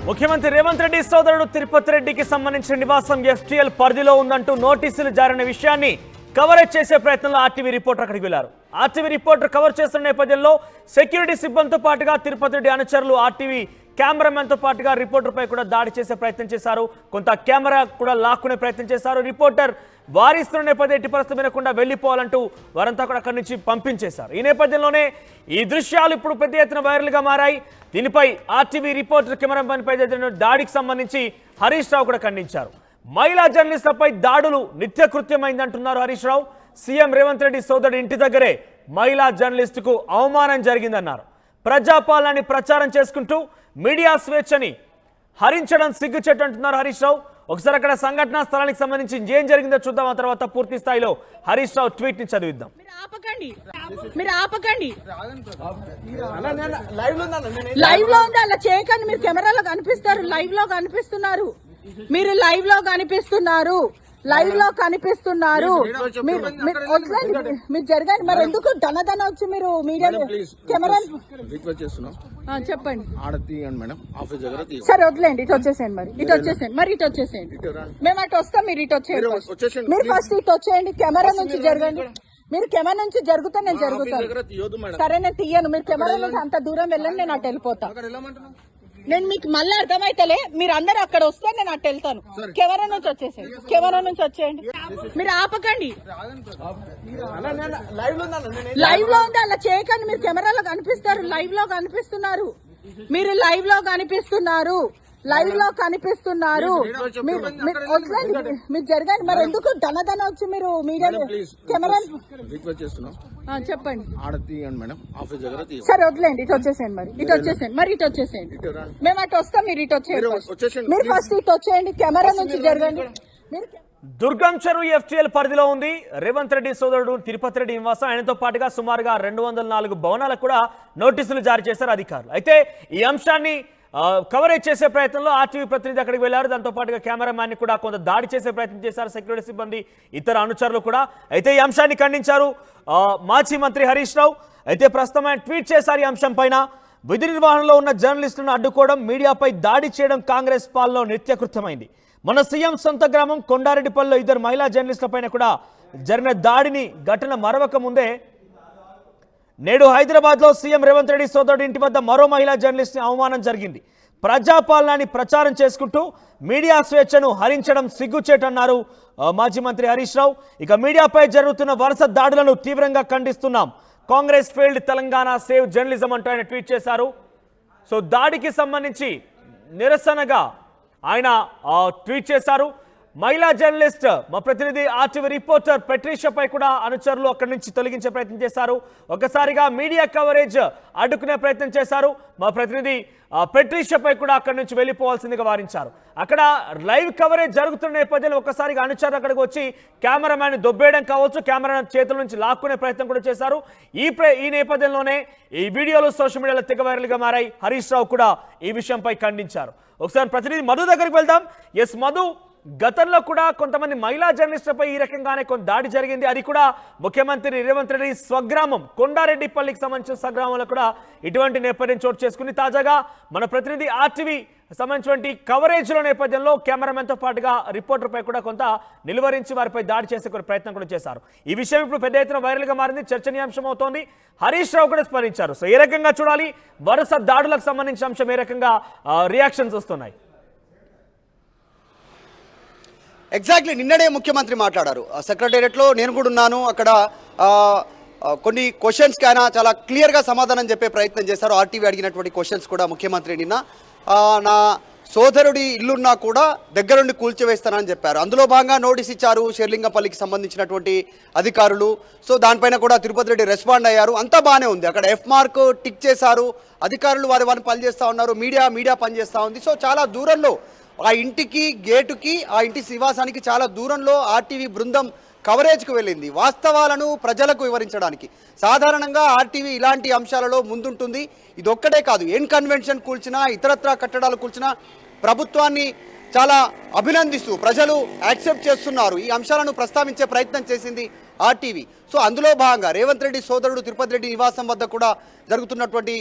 ముఖ్యమంత్రి రేవంత్ రెడ్డి సోదరుడు తిరుపతి రెడ్డికి సంబంధించిన నివాసం ఎఫ్టీఎల్ పరిధిలో ఉందంటూ నోటీసులు జారైన విషయాన్ని కవరేజ్ చేసే ప్రయత్నంలో ఆర్టీవీ రిపోర్టర్ అక్కడికి వెళ్లారు. ఆర్టీవీ రిపోర్టర్ కవర్ చేస్తున్న నేపథ్యంలో సెక్యూరిటీ సిబ్బందితో పాటుగా తిరుపతి రెడ్డి అనుచరులు ఆర్టీవీ కెమెరామెన్తో పాటుగా రిపోర్టర్పై కూడా దాడి చేసే ప్రయత్నం చేశారు. కొంత కెమెరా కూడా లాక్కునే ప్రయత్నం చేశారు. రిపోర్టర్ వారిస్తున్న నేపథ్యం ఎట్టి పరిస్థితి వినకుండా వెళ్లిపోవాలంటూ వారంతా కూడా అక్కడి నుంచి పంపించేశారు. ఈ నేపథ్యంలోనే ఈ దృశ్యాలు ఇప్పుడు పెద్ద ఎత్తున వైరల్గా మారాయి. దీనిపై ఆర్టీవీ రిపోర్టర్ కెమెరామెన్పై జరిగిన దాడికి సంబంధించి హరీష్ రావు కూడా ఖండించారు. మహిళా జర్నలిస్టులపై దాడులు నిత్యకృత్యమైందంటున్నారు హరీష్ రావు. సీఎం రేవంత్ రెడ్డి సోదరుడి ఇంటి దగ్గరే మహిళా జర్నలిస్టుకు అవమానం జరిగిందన్నారు. ప్రజాపాలనని ప్రచారం చేసుకుంటూ మీడియా స్వేచ్ఛని హరించడం సిగ్గుచేటు అంటున్నారు హరీష్ రావు. ఒకసారి అక్కడ సంఘటనా స్థలానికి సంబంధించి ఏం జరిగిందో చూద్దాం. ఆ తర్వాత పూర్తి స్థాయిలో హరీష్ రావు ట్వీట్ ని చదివిద్దాం. లైవ్ లో ఉంది, అలా చేయకండి. మీరు కెమెరాలో కనిపిస్తారు, లైవ్ లో కనిపిస్తున్నారు, మీరు లైవ్ లో కనిపిస్తున్నారు, లైవ్ లో కనిపిస్తున్నారు. మీరు జరగండి. మరి ఎందుకు ధనధన వచ్చి మీరు మీడియా కెమెరా చెప్పండి. సరే వదిలేండి, ఇటు వచ్చేసేయండి. మరి ఇటు వచ్చేసేయండి. మేము అటు వస్తాం, మీరు ఇటు వచ్చేయండి. మీరు ఫస్ట్ ఇటు వచ్చేయండి, కెమెరా నుంచి జరగండి. మీరు కెమెరా నుంచి జరుగుతా, నేను జరుగుతాను. సరే నేను తీయను. మీరు కెమెరా నుంచి అంత దూరం వెళ్ళండి, నేను అటు వెళ్ళిపోతా. నేను మీకు మళ్ళీ అర్థమైతలే. మీరు అందరు అక్కడ వస్తే నేను అటు వెళ్తాను. కెమెరా నుంచి వచ్చేసేయండి, కెమెరా నుంచి వచ్చేయండి. మీరు ఆపకండి. లైవ్ లో ఉంది, అలా చేయకండి. మీరు కెమెరాలో కనిపిస్తారు, లైవ్ లో కనిపిస్తున్నారు, మీరు లైవ్ లో కనిపిస్తున్నారు, లైవ్ లో కనిపిస్తున్నారు. మీరు జరగండి. మరి ఎందుకు ధనధన వచ్చి మీరు మీడియా కెమెరా చెప్పండి. సరే వదిలేండి, ఇటు వచ్చేసేయండి. మరి ఇటు వచ్చేసేయండి. మేము అటు వస్తాం, మీరు ఇటు వచ్చేయండి. మీరు ఫస్ట్ ఇటు వచ్చేయండి, కెమెరా నుంచి జరగండి. దుర్గం చెరువు ఎఫ్టీఎల్ పరిధిలో ఉంది రేవంత్ రెడ్డి సోదరుడు తిరుపతి రెడ్డి నివాసం. ఆయనతో పాటుగా సుమారుగా 204 భవనాలకు కూడా నోటీసులు జారీ చేశారు అధికారులు. అయితే ఈ అంశాన్ని కవరేజ్ చేసే ప్రయత్నంలో ఆర్టీవీ ప్రతినిధి అక్కడికి వెళ్లారు. దాంతో పాటుగా కెమెరామ్యాన్ ని కూడా కొంత దాడి చేసే ప్రయత్నం చేశారు సెక్యూరిటీ సిబ్బంది, ఇతర అనుచరులు కూడా. అయితే ఈ అంశాన్ని ఖండించారు మాజీ మంత్రి హరీష్ రావు. అయితే ప్రస్తుతం ఆయన ట్వీట్ చేశారు ఈ అంశం పైన. విధి నిర్వహణలో ఉన్న జర్నలిస్టులను అడ్డుకోవడం, మీడియాపై దాడి చేయడం కాంగ్రెస్ పాలనలో నిత్యకృత్యమైంది. మన సీఎం సొంత గ్రామం కొండారెడ్డిపల్లిలో 2 మహిళా జర్నలిస్టులపైన కూడా జరిగిన దాడిని ఘటన మరవక ముందే నేడు హైదరాబాద్లో సీఎం రేవంత్ రెడ్డి సోదరుడి ఇంటి వద్ద మరో మహిళా జర్నలిస్ట్ అవమానం జరిగింది. ప్రజాపాలనని ప్రచారం చేసుకుంటూ మీడియా స్వేచ్ఛను హరించడం సిగ్గుచేటన్నారు మాజీ మంత్రి హరీష్ రావు. ఇక మీడియాపై జరుగుతున్న వరుస దాడులను తీవ్రంగా ఖండిస్తున్నాం. Congress failed Telangana, save journalism అంటూ ఆయన ట్వీట్ చేశారు. సో దాడికి సంబంధించి నిరసనగా ఆయన ట్వీట్ చేశారు. మహిళా జర్నలిస్ట్ మా ప్రతినిధి ఆర్టీవీ రిపోర్టర్ పెట్రిషియాపై కూడా అనుచరులు అక్కడి నుంచి తొలగించే ప్రయత్నం చేశారు. ఒకసారిగా మీడియా కవరేజ్ అడ్డుకునే ప్రయత్నం చేశారు. మా ప్రతినిధి పెట్రిషియాపై కూడా అక్కడి నుంచి వెళ్ళిపోవాల్సిందిగా వారించారు. అక్కడ లైవ్ కవరేజ్ జరుగుతున్న నేపథ్యంలో ఒక్కసారిగా అనుచరులు అక్కడికి వచ్చి కెమెరామ్యాన్ దొబ్బేయడం కావచ్చు, కెమెరా చేతుల నుంచి లాక్కునే ప్రయత్నం కూడా చేశారు. ఈ నేపథ్యంలోనే ఈ వీడియోలు సోషల్ మీడియాలో తెగ వైరల్గా మారాయి. హరీష్ రావు కూడా ఈ విషయంపై ఖండించారు. ఒకసారి ప్రతినిధి మధు దగ్గరికి వెళ్దాం. ఎస్ మధు, గతంలో కూడా కొంతమంది మహిళా జర్నలిస్టులపై ఈ రకంగానే కొంత దాడి జరిగింది. అది కూడా ముఖ్యమంత్రి రేవంత్ రెడ్డి స్వగ్రామం కొండారెడ్డిపల్లికి సంబంధించిన స్వగ్రామంలో కూడా ఇటువంటి నేపథ్యం చోటు చేసుకుంది. తాజాగా మన ప్రతినిధి ఆర్టీవీ సంబంధించినటువంటి కవరేజ్లో నేపథ్యంలో కెమెరామెన్తో పాటుగా రిపోర్టర్పై కూడా కొంత నిలువరించి వారిపై దాడి చేసే ప్రయత్నం కూడా చేశారు. ఈ విషయం ఇప్పుడు పెద్ద ఎత్తున వైరల్గా మారింది, చర్చనీయాంశం అవుతోంది. హరీష్ రావు కూడా స్మరించారు. సో ఏ రకంగా చూడాలి, వరుస దాడులకు సంబంధించిన అంశం ఏ రకంగా రియాక్షన్స్ వస్తున్నాయి? ఎగ్జాక్ట్లీ నిన్ననే ముఖ్యమంత్రి మాట్లాడారు సెక్రటేరియట్లో. నేను కూడా ఉన్నాను అక్కడ. కొన్ని క్వశ్చన్స్కి ఆయన చాలా క్లియర్గా సమాధానం చెప్పే ప్రయత్నం చేశారు. ఆర్టీవీ అడిగినటువంటి క్వశ్చన్స్ కూడా ముఖ్యమంత్రి నిన్న నా సోదరుడి ఇల్లున్నా కూడా దగ్గరుండి కూల్చివేస్తానని చెప్పారు. అందులో భాగంగా నోటీస్ ఇచ్చారు షేర్లింగంపల్లికి సంబంధించినటువంటి అధికారులు. సో దానిపైన కూడా తిరుపతి రెడ్డి రెస్పాండ్ అయ్యారు. అంతా బాగానే ఉంది. అక్కడ ఎఫ్ మార్క్ టిక్ చేశారు. అధికారులు వారిని పనిచేస్తూ ఉన్నారు, మీడియా పనిచేస్తూ ఉంది. సో చాలా దూరంలో ఆ ఇంటికి గేటుకి, ఆ ఇంటి నివాసానికి చాలా దూరంలో ఆర్టీవీ బృందం కవరేజ్కు వెళ్ళింది, వాస్తవాలను ప్రజలకు వివరించడానికి. సాధారణంగా ఆర్టీవీ ఇలాంటి అంశాలలో ముందుంటుంది. ఇదొక్కటే కాదు, ఎన్ కన్వెన్షన్ కూల్చినా, ఇతరత్రా కట్టడాలు కూల్చినా ప్రభుత్వాన్ని చాలా అభినందిస్తూ ప్రజలు యాక్సెప్ట్ చేస్తున్నారు. ఈ అంశాలను ప్రస్తావించే ప్రయత్నం చేసింది ఆర్టీవీ. సో అందులో భాగంగా రేవంత్ రెడ్డి సోదరుడు తిరుపతి రెడ్డి నివాసం వద్ద కూడా జరుగుతున్నటువంటి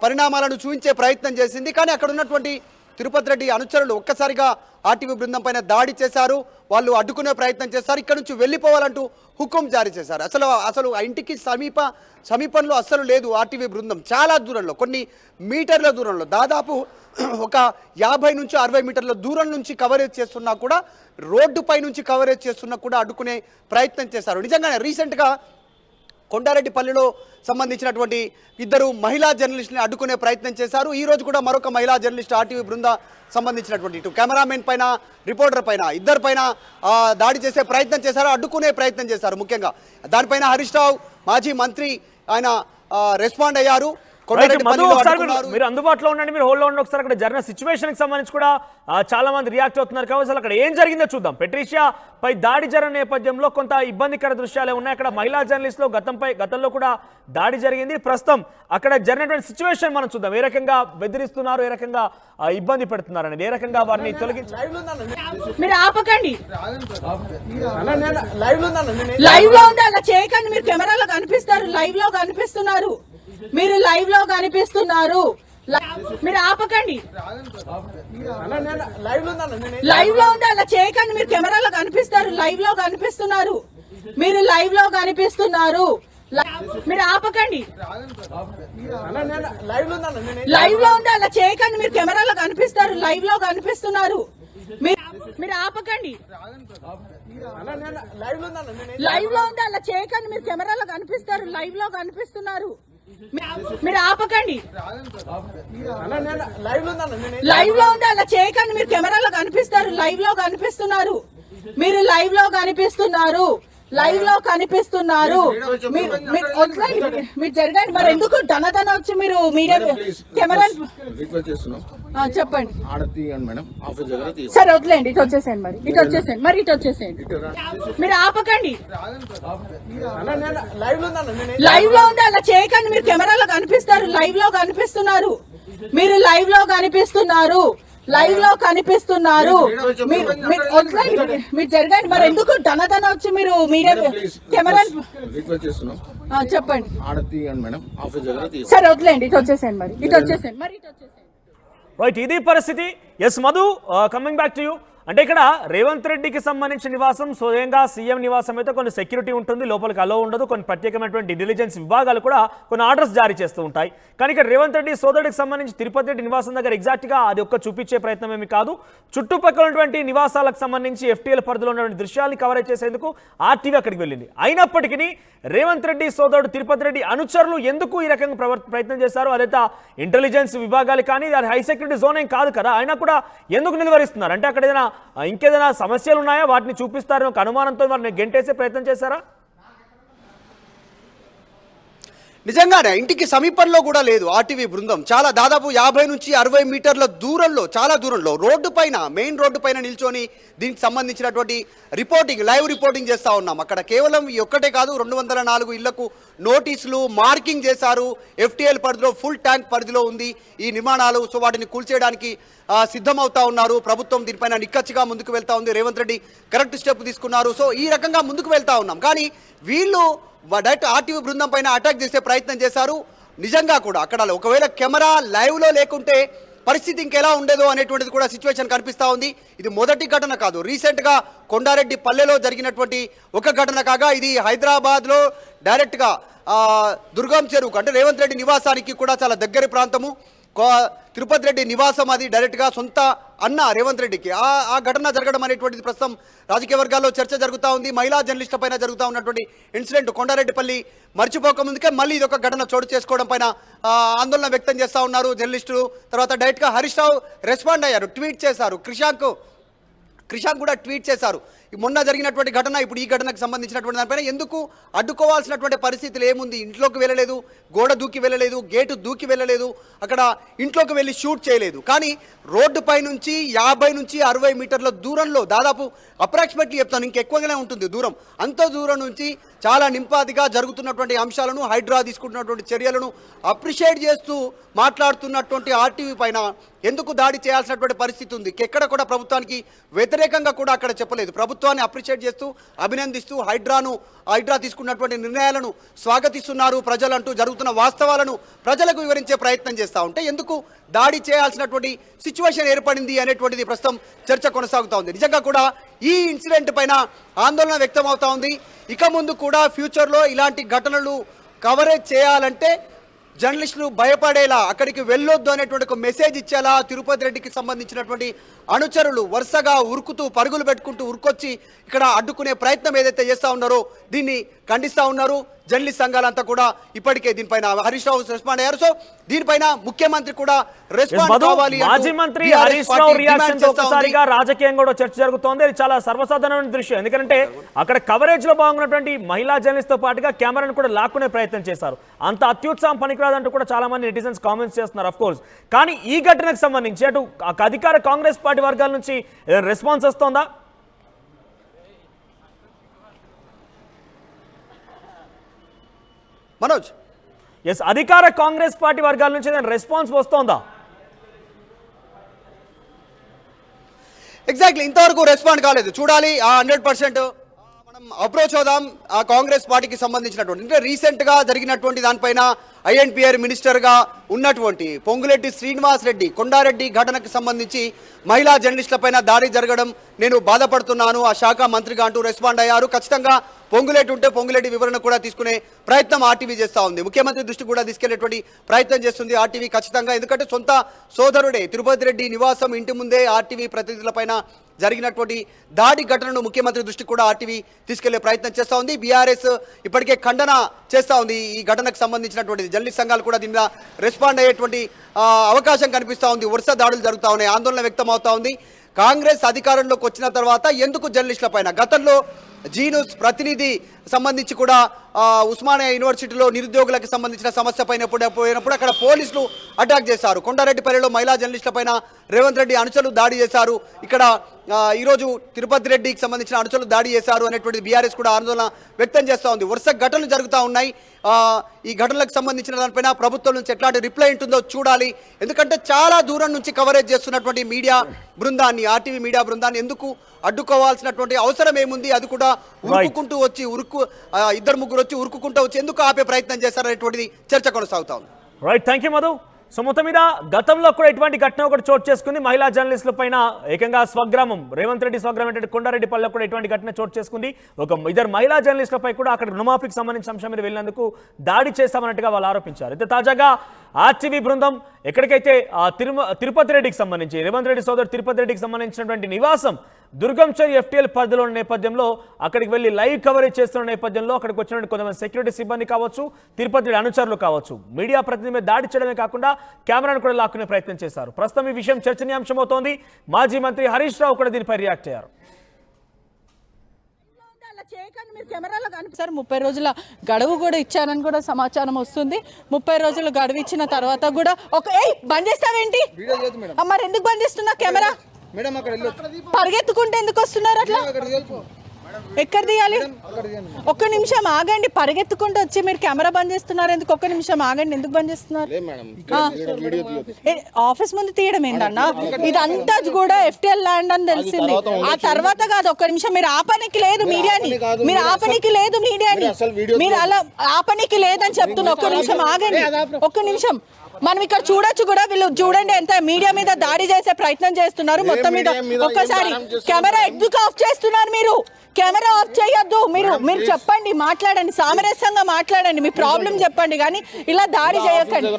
పరిణామాలను చూపించే ప్రయత్నం చేసింది. కానీ అక్కడ ఉన్నటువంటి తిరుపతి రెడ్డి అనుచరులు ఒక్కసారిగా ఆర్టీవీ బృందం పైన దాడి చేశారు. వాళ్ళు అడ్డుకునే ప్రయత్నం చేశారు. ఇక్కడ నుంచి వెళ్ళిపోవాలంటూ హుకుం జారీ చేశారు. అసలు ఆ ఇంటికి సమీపంలో అస్సలు లేదు ఆర్టీవీ బృందం. చాలా దూరంలో, కొన్ని మీటర్ల దూరంలో, దాదాపు ఒక 50 నుంచి 60 మీటర్ల దూరం నుంచి కవరేజ్ చేస్తున్నా కూడా, రోడ్డుపై నుంచి కవరేజ్ చేస్తున్నా కూడా అడ్డుకునే ప్రయత్నం చేశారు. నిజంగానే రీసెంట్గా కొండారెడ్డిపల్లిలో సంబంధించినటువంటి ఇద్దరు మహిళా జర్నలిస్టుని అడ్డుకునే ప్రయత్నం చేశారు. ఈ రోజు కూడా మరొక మహిళా జర్నలిస్ట్ ఆర్టీవీ బృంద సంబంధించినటువంటి ఇటు కెమెరామెన్ పైన, రిపోర్టర్ పైన, ఇద్దరు పైన దాడి చేసే ప్రయత్నం చేశారు, అడ్డుకునే ప్రయత్నం చేశారు. ముఖ్యంగా దానిపైన హరీష్ రావు మాజీ మంత్రి ఆయన రెస్పాండ్ అయ్యారు. మీరు అందుబాటులో ఉండండి, మీరు హోల్డ్ లో ఉండండి. ఒకసారి అక్కడ జరిగిన సిచ్యువేషన్ కి సంబంధించి కూడా చాలా మంది రియాక్ట్ అవుతున్నారు కాబట్టి అసలు అక్కడ ఏం జరిగిందో చూద్దాం. పెట్రిషియా పై దాడి జరిగిన నేపథ్యంలో కొంత ఇబ్బందికర దృశ్యాలే ఉన్నాయి. అక్కడ మహిళా జర్నలిస్టులు గతంలో కూడా దాడి జరిగింది. ప్రస్తుతం అక్కడ జరిగినటువంటి సిచ్యువేషన్ మనం చూద్దాం. ఏ రకంగా బెదిరిస్తున్నారు, ఏ రకంగా ఇబ్బంది పెడుతున్నారు అనేది, ఏ రకంగా వారిని తొలగించి. మీరు ఆపకండి, లైవ్ లో ఉంది, అలా చేయకండి. మీరు కెమెరాలో కనిపిస్తారు, లైవ్ లో కనిపిస్తున్నారు, మీరు లైవ్ లో కనిపిస్తున్నారు. మీరు ఆపకండి, లైవ్ లో ఉంది, అలా చేయకండి. మీరు కెమెరాలో కనిపిస్తారు, లైవ్ లో కనిపిస్తున్నారు, మీరు లైవ్ లో కనిపిస్తున్నారు. మీరు ఆపకండి, లైవ్ లో ఉంది, అలా చేయకండి. మీరు కెమెరాలో కనిపిస్తారు, లైవ్ లో కనిపిస్తున్నారు, మీరు ఆపకండి, లైవ్ లో ఉంది, అలా చేయకండి. మీరు కెమెరాలో కనిపిస్తారు, లైవ్ లో కనిపిస్తున్నారు, మీరు ఆపకండి, లైవ్ లో ఉంది, అలా చేయకండి. మీరు కెమెరాలో కనిపిస్తారు, లైవ్ లో కనిపిస్తున్నారు, మీరు లైవ్ లో కనిపిస్తున్నారు, లైవ్ లో కనిపిస్తున్నారు. మీరు జరగండి. మరి ఎందుకు ధనధన వచ్చి మీరు మీరే కెమెరా చెప్పండి. సరే వదిలేండి, ఇటు వచ్చేసేయండి. మరి ఇటు వచ్చేసేయండి. మీరు ఆపకండి, లైవ్ లో ఉంది, అలా చేయకండి. మీరు కెమెరాలో కనిపిస్తారు, లైవ్ లో కనిపిస్తున్నారు, మీరు లైవ్ లో కనిపిస్తున్నారు, లైవ్ లో కనిపిస్తున్నారు. మీరు జరగండి. మరి ఎందుకు ధనధన వచ్చి మీరు మీరే కెమెరా చెప్పండి. సరే వదిలేండి, ఇటు వచ్చేసేయండి. మరి ఇటు వచ్చేసేయండి. రైట్, ఇది పరిస్థితి. Yes Madhu, coming back to you. అంటే ఇక్కడ రేవంత్ రెడ్డికి సంబంధించిన నివాసం, స్వయంగా సీఎం నివాసం అయితే కొన్ని సెక్యూరిటీ ఉంటుంది, లోపలికి అలో ఉండదు. కొన్ని ప్రత్యేకమైనటువంటి ఇంటెలిజెన్స్ విభాగాలు కూడా కొన్ని ఆర్డర్స్ జారీ చేస్తూ ఉంటాయి. కానీ ఇక్కడ రేవంత్ రెడ్డి సోదరుడికి సంబంధించి తిరుపతి రెడ్డి నివాసం దగ్గర ఎగ్జాక్ట్గా అది ఒక్క చూపించే ప్రయత్నం ఏమి కాదు. చుట్టుపక్కల ఉన్నటువంటి నివాసాలకు సంబంధించి FTL పరిధిలో ఉన్నటువంటి దృశ్యాన్ని కవరేజ్ చేసేందుకు ఆర్టీవీ అక్కడికి వెళ్ళింది. అయినప్పటికీ రేవంత్ రెడ్డి సోదరుడు తిరుపతి రెడ్డి అనుచరులు ఎందుకు ఈ రకంగా ప్రయత్నం చేశారు? అదైతే ఇంటెలిజెన్స్ విభాగాలు కానీ అది హై సెక్యూరిటీ జోన్ ఏం కాదు కదా, అయినా కూడా ఎందుకు నిలువరిస్తున్నారు? అంటే అక్కడ ఏదైనా ఇంకేదైనా సమస్యలు ఉన్నాయా, వాటిని చూపిస్తారని ఒక అనుమానంతో వారిని గెంటేసే ప్రయత్నం చేశారా? నిజంగానే ఇంటికి సమీపంలో కూడా లేదు ఆర్టీవీ బృందం. చాలా దాదాపు 50 నుంచి 60 మీటర్ల దూరంలో, చాలా దూరంలో, రోడ్డు పైన, మెయిన్ రోడ్డు పైన నిల్చొని దీనికి సంబంధించినటువంటి లైవ్ రిపోర్టింగ్ చేస్తూ ఉన్నాం. అక్కడ కేవలం ఈ ఒక్కటే కాదు, 204 ఇళ్లకు నోటీసులు, మార్కింగ్ చేశారు. FTL పరిధిలో, ఫుల్ ట్యాంక్ పరిధిలో ఉంది ఈ నిర్మాణాలు. సో వాటిని కూల్చేయడానికి సిద్ధమవుతా ఉన్నారు. ప్రభుత్వం దీనిపైన నిక్కచ్చిగా ముందుకు వెళ్తా ఉంది. రేవంత్ రెడ్డి కరెక్ట్ స్టెప్ తీసుకున్నారు. సో ఈ రకంగా ముందుకు వెళ్తా ఉన్నాం. కానీ వీళ్ళు డైరెక్ట్ ఆర్టీవీ బృందం పైన అటాక్ చేసే ప్రయత్నం చేశారు. నిజంగా కూడా అక్కడ ఒకవేళ కెమెరా లైవ్లో లేకుంటే పరిస్థితి ఇంకెలా ఉండేదో అనేటువంటిది కూడా సిచ్యువేషన్ కనిపిస్తూ ఉంది. ఇది మొదటి ఘటన కాదు, రీసెంట్గా కొండారెడ్డిపల్లెలో జరిగినటువంటి ఒక ఘటన కాగా, ఇది హైదరాబాద్లో డైరెక్ట్గా దుర్గం చెరువుకు, అంటే రేవంత్ రెడ్డి నివాసానికి కూడా చాలా దగ్గర ప్రాంతము. తిరుపతి రెడ్డి నివాసం అది డైరెక్ట్గా సొంత అన్న రేవంత్ రెడ్డికి. ఆ ఘటన జరగడం అనేటువంటిది ప్రస్తుతం రాజకీయ వర్గాల్లో చర్చ జరుగుతూ ఉంది. మహిళా జర్నలిస్టుల పైన జరుగుతూ ఉన్నటువంటి ఇన్సిడెంట్ కొండారెడ్డిపల్లి మర్చిపోక ముందుకే మళ్ళీ ఇది ఒక ఘటన చోటు చేసుకోవడం పైన ఆందోళన వ్యక్తం చేస్తూ ఉన్నారు జర్నలిస్టులు. తర్వాత డైరెక్ట్గా హరీష్ రావు రెస్పాండ్ అయ్యారు, ట్వీట్ చేశారు. క్రిషాంక్ కూడా ట్వీట్ చేశారు. మొన్న జరిగినటువంటి ఘటన, ఇప్పుడు ఈ ఘటనకు సంబంధించినటువంటి దానిపైన ఎందుకు అడ్డుకోవాల్సినటువంటి పరిస్థితులు ఏముంది? ఇంట్లోకి వెళ్ళలేదు, గోడ దూకి వెళ్ళలేదు, గేటు దూకి వెళ్ళలేదు, అక్కడ ఇంట్లోకి వెళ్ళి షూట్ చేయలేదు. కానీ రోడ్డుపై నుంచి 50 నుంచి 60 మీటర్ల దూరంలో, దాదాపు అప్రాక్సిమేట్లీ చెప్తాను, ఇంకెక్కువగానే ఉంటుంది దూరం, అంత దూరం నుంచి చాలా నింపాదిగా జరుగుతున్నటువంటి అంశాలను, హైడ్రా తీసుకుంటున్నటువంటి చర్యలను అప్రిషియేట్ చేస్తూ మాట్లాడుతున్నటువంటి ఆర్టీవీ పైన ఎందుకు దాడి చేయాల్సినటువంటి పరిస్థితి ఉంది? ఎక్కడ కూడా ప్రభుత్వానికి వ్యతిరేకంగా కూడా అక్కడ చెప్పలేదు. ప్రభుత్వాన్ని అప్రిషియేట్ చేస్తూ అభినందిస్తూ హైడ్రా తీసుకున్నటువంటి నిర్ణయాలను స్వాగతిస్తున్నారు ప్రజలు అంటూ జరుగుతున్న వాస్తవాలను ప్రజలకు వివరించే ప్రయత్నం చేస్తూ ఉంటే ఎందుకు దాడి చేయాల్సినటువంటి సిచ్యువేషన్ ఏర్పడింది అనేటువంటిది ప్రస్తుతం చర్చ కొనసాగుతూ ఉంది. నిజంగా కూడా ఈ ఇన్సిడెంట్ పైన ఆందోళన వ్యక్తం అవుతా ఉంది. ఇక ముందు కూడా ఫ్యూచర్లో ఇలాంటి ఘటనలు కవరేజ్ చేయాలంటే జర్నలిస్టులు భయపడేలా అక్కడికి వెళ్ళొద్దు అనేటువంటి ఒక మెసేజ్ ఇచ్చేలా తిరుపతి రెడ్డికి సంబంధించినటువంటి అనుచరులు వరుసగా ఉరుకుతూ పరుగులు పెట్టుకుంటూ ఉరుకొచ్చి ఇక్కడ అడ్డుకునే ప్రయత్నం ఏదైతే చేస్తూ ఉన్నారో దీన్ని ఖండిస్తూ ఉన్నారు. జర్నలిస్ట్ సంఘాలంతా కూడా ఇప్పటికే దీనిపైన హరీష్ రావు రెస్పాండ్ అయ్యారు. సో దీనిపైన ముఖ్యమంత్రి కూడా రెస్పాండ్ కావాలి. మాజీ మంత్రి హరీష్ రావు రియాక్షన్ తో ఒకసారిగా రాజకీయం కూడా చర్చ జరుగుతోంది. అది చాలా సర్వసాధారణమైన దృశ్యం. ఎందుకంటే అక్కడ కవరేజ్ లో బాగున్నటువంటి మహిళా జర్నలిస్ట్ తో పాటుగా కెమెరాను కూడా లాక్కునే ప్రయత్నం చేశారు. అంత అత్యుత్సాహం పనికిరాదంటూ కూడా చాలా మంది నెటిజన్స్ కామెంట్స్ చేస్తున్నారు ఆఫ్ కోర్స్. కానీ ఈ ఘటనకు సంబంధించి అటు అధికార కాంగ్రెస్ పార్టీ వర్గాల నుంచి రెస్పాన్స్ వస్తోందా? మనోజ్, ఎస్, అధికార కాంగ్రెస్ పార్టీ వర్గాల నుంచి రెస్పాన్స్ వస్తోందా? ఎగ్జాక్ట్లీ ఇంతవరకు రెస్పాండ్ కాలేదు. చూడాలి 100% మనం అప్రోచ్ అవుదాం ఆ కాంగ్రెస్ పార్టీకి సంబంధించినటువంటి. అంటే రీసెంట్గా జరిగినటువంటి దానిపైన ఐఎన్పిఆర్ మినిస్టర్గా ఉన్నటువంటి పొంగులేటి శ్రీనివాస్ రెడ్డి కొండారెడ్డి ఘటనకు సంబంధించి మహిళా జర్నలిస్టులపైన దాడి జరగడం నేను బాధపడుతున్నాను ఆ శాఖ మంత్రిగా అంటూ రెస్పాండ్ అయ్యారు. ఖచ్చితంగా పొంగులేటి ఉంటే పొంగులేటి వివరణ కూడా తీసుకునే ప్రయత్నం ఆర్టీవీ చేస్తూ ఉంది. ముఖ్యమంత్రి దృష్టికి కూడా తీసుకెళ్లేటువంటి ప్రయత్నం చేస్తుంది ఆర్టీవీ ఖచ్చితంగా. ఎందుకంటే సొంత సోదరుడే తిరుపతి రెడ్డి నివాసం ఇంటి ముందే ఆర్టీవీ ప్రతినిధులపైన జరిగినటువంటి దాడి ఘటనను ముఖ్యమంత్రి దృష్టికి కూడా ఆర్టీవీ తీసుకెళ్లే ప్రయత్నం చేస్తూ ఉంది. బీఆర్ఎస్ ఇప్పటికే ఖండన చేస్తూ ఉంది ఈ ఘటనకు సంబంధించినటువంటి. జర్నలిస్ట్ సంఘాలు కూడా దీని మీద రెస్పాండ్ అయ్యేటువంటి అవకాశం కనిపిస్తూ ఉంది. వరుస దాడులు జరుగుతూ ఉన్నాయి, ఆందోళన వ్యక్తం అవుతా ఉంది. కాంగ్రెస్ అధికారంలోకి వచ్చిన తర్వాత ఎందుకు జర్నలిస్టుల పైన గతంలో జీనూస్ ప్రతినిధి సంబంధించి కూడా ఉస్మానియా యూనివర్సిటీలో నిరుద్యోగులకు సంబంధించిన సమస్య పైన పోయినప్పుడు అక్కడ పోలీసులు అటాక్ చేశారు. కొండారెడ్డిపల్లిలో మహిళా జర్నలిస్టుల పైన రేవంత్ రెడ్డి అనుచరులు దాడి చేశారు. ఇక్కడ ఈరోజు తిరుపతి రెడ్డికి సంబంధించిన అనుచరులు దాడి చేశారు అనేటువంటి బీఆర్ఎస్ కూడా ఆందోళన వ్యక్తం చేస్తూ ఉంది. వరుస ఘటనలు జరుగుతూ ఉన్నాయి. ఈ ఘటనలకు సంబంధించిన దానిపైన ప్రభుత్వం నుంచి ఎట్లాంటి రిప్లై ఉంటుందో చూడాలి. ఎందుకంటే చాలా దూరం నుంచి కవరేజ్ చేస్తున్నటువంటి మీడియా బృందాన్ని, ఆర్టీవీ మీడియా బృందాన్ని ఎందుకు అడ్డుకోవాల్సినటువంటి అవసరం ఏముంది? అది కూడా ఉరుకుకుంటూ వచ్చి ఇద్దరు ముగ్గురు వచ్చి ఉరుకుకుంటూ వచ్చి ఎందుకు ఆపే ప్రయత్నం చేశారనేటువంటిది చర్చ కొనసాగుతా ఉంది. Right, thank you Madhu. So మొత్తం మీద గతంలో కూడా ఇటువంటి ఘటన ఒకటి చోటు చేసుకుంది. మహిళా జర్నలిస్టుల పైన ఏకంగా స్వగ్రామం రేవంత్ రెడ్డి స్వగ్రామం ఏంటంటే కొండారెడ్డిపల్లిలో కూడా ఇటువంటి ఘటన చోటు చేసుకుంది. ఇద్దరు మహిళా జర్నలిస్టులపై కూడా అక్కడ రుణమాఫీకి సంబంధించిన అంశం మీద వెళ్ళినందుకు దాడి చేస్తామన్నట్టుగా వాళ్ళు ఆరోపించారు. అయితే తాజాగా ఆర్టీవీ బృందం ఎక్కడికైతే తిరుపతి రెడ్డికి సంబంధించి రేవంత్ రెడ్డి సోదరు తిరుపతి రెడ్డికి సంబంధించినటువంటి నివాసం దుర్గంచెరు ఎఫ్టీఎల్ పరిధిలో ఉన్న నేపథ్యంలో అక్కడికి వెళ్ళి లైవ్ కవరేజ్ చేస్తున్న నేపథ్యంలో అక్కడికి వచ్చినటువంటి కొంతమంది సెక్యూరిటీ సిబ్బంది కావచ్చు, తిరుపతి రెడ్డి అనుచరులు కావచ్చు, మీడియా ప్రతినిధి మీద దాడి చేయడమే కాకుండా కెమెరాను కూడా లాక్కునే ప్రయత్నం చేశారు. ప్రస్తుతం ఈ విషయం చర్చనీయాంశం అవుతోంది. మాజీ మంత్రి హరీష్ రావు కూడా దీనిపై రియాక్ట్ అయ్యారు. సార్ 30 రోజుల గడువు కూడా ఇచ్చానని కూడా సమాచారం వస్తుంది. 30 రోజులు గడువు ఇచ్చిన తర్వాత కూడా బంద్ చేస్తావేంటి? మరి ఎందుకు బంద్ చేస్తున్నా కెమెరా? పరిగెత్తుకుంటే ఎందుకు వస్తున్నారు అట్లా? ఎక్కడ తీయాలి? ఒక్క నిమిషం ఆగండి. పరిగెత్తుకుంటూ వచ్చి మీరు కెమెరా బంద్ చేస్తున్నారు ఎందుకు? ఒక్క నిమిషం ఆగండి. ఎందుకు బంద్ చేస్తున్నారు? ఆఫీస్ ముందు తీయడం ఏంటన్నా? ఇదంతా కూడా ఎఫ్టీఎల్ ల్యాండ్ అని తెలిసింది. ఆ తర్వాత కాదు, ఒక్క నిమిషం. మీరు ఆపనికి లేదు మీడియాని, మీరు ఆపనికి లేదు మీడియాని, మీరు అలా ఆపనికి లేదని చెప్తున్నా. ఒక్క నిమిషం ఆగండి, ఒక్క నిమిషం. మనం ఇక్కడ చూడొచ్చు కూడా. వీళ్ళు చూడండి ఎంత మీడియా మీద దాడి చేసే ప్రయత్నం చేస్తున్నారు. మొత్తం మీద ఒక్కసారి కెమెరా ఎందుకు ఆఫ్ చేస్తున్నారు? మీరు కెమెరా ఆఫ్ చేయొద్దు. మీరు చెప్పండి, మాట్లాడండి, సామరస్యంగా మాట్లాడండి, మీ ప్రాబ్లం చెప్పండి. కానీ ఇలా దాడి చేయకండి,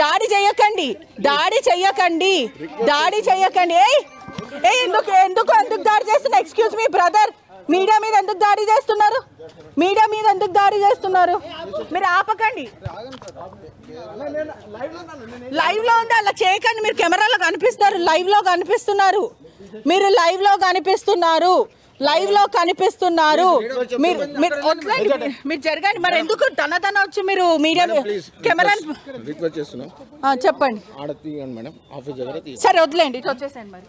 దాడి చేయకండి, దాడి చేయకండి, దాడి చేయకండి. ఎందుకు ఎందుకు ఎందుకు దాడి చేస్తున్నా? ఎక్స్క్యూజ్ మీ బ్రదర్, మీడియా మీద ఎందుకు దాడి చేస్తున్నారు? మీడియా మీద ఎందుకు దాడి చేస్తున్నారు? మీరు ఆపకండి. లైవ్ లో ఉంది, అలా చేయకండి. మీరు కెమెరాలో కనిపిస్తారు, లైవ్ లో కనిపిస్తున్నారు, మీరు లైవ్ లో కనిపిస్తున్నారు, లైవ్ లో కనిపిస్తున్నారు. మీరు జరగండి. మరి ఎందుకు తన వచ్చి మీరు మీడియా కెమెరా చెప్పండి. సరే వదిలేండి, ఇటు వచ్చేసేయండి మరి.